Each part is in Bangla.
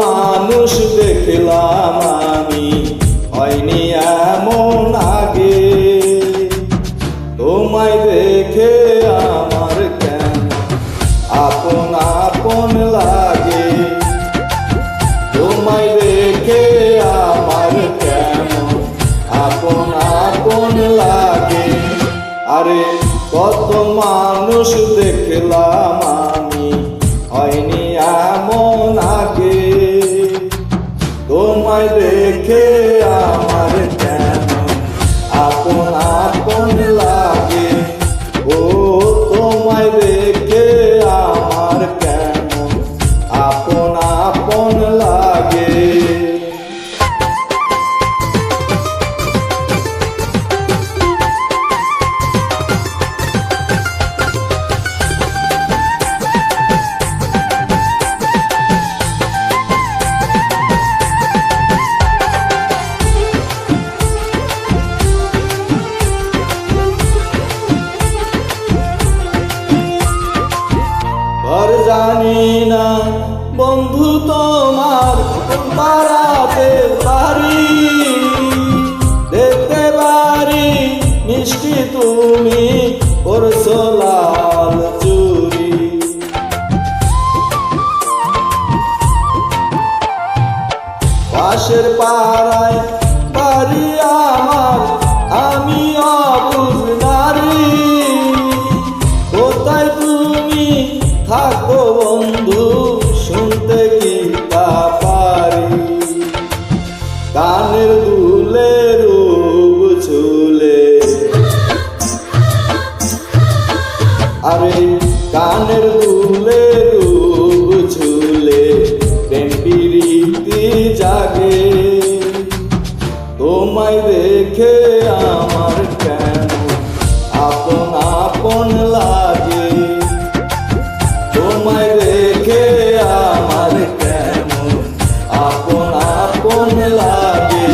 মানুষ দেখলাম আমি, হয়নি এমন আগে। তোমায় দেখে আমার কেন আপন আপন লাগে, তোমায় দেখে আমার কেন আপন আপন লাগে। আরে কত মানুষ দেখলাম আমি, হয়নি এমন আগে। তোমায় দেখে আমার কেন আপন আপন লাগে, ও তোমায় দেখে আমার কেন আপন আপন লাগে। আর জানি না বন্ধু তোমার পাড়াতে পারি, দেখতে পারি মিষ্টি তুমি করছো লাল চুরি। পাশের পাড়ায় বাড়ি আমার, আমি অবুঝ নারী। কোথায় তুমি থাকো বন্ধু, শুনতে কি তা পারি। কানের দুলে রূপ ঝুলে, আরে কানের দুলে রূপ ঝুলে প্রেম প্রীতি জাগে। তোমায় দেখে আমার কেন আপন আপন লাগে, তোমায় দেখে আমার কেন আপন আপন লাগে।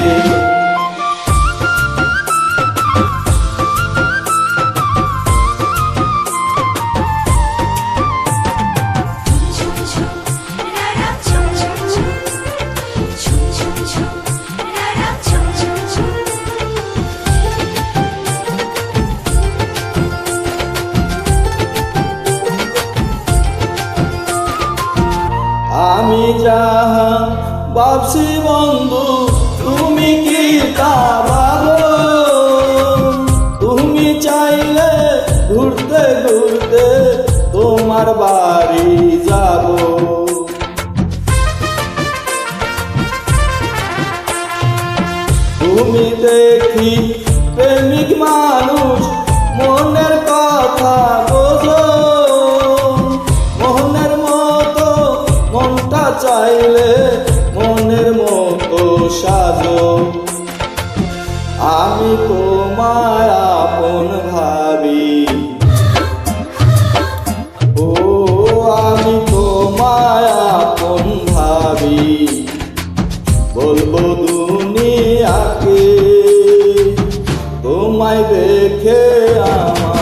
আমি যাহা ভাবছি বন্ধু, তুমি কি তা ভাবো? তুমি চাইলে ঘুরতে ঘুরতে তোমার বাড়ি যাব। তুমি দেখি প্রেমিক মানুষ, মনের কথা বোঝো। মনের মতো মনটা চাইলে মনের মতো সাজো। আমি তোমায় আপন ভাবি, ও আমি তোমায় আপন ভাবি। বলবো দুনিয়াকে তোমায় দেখে আমার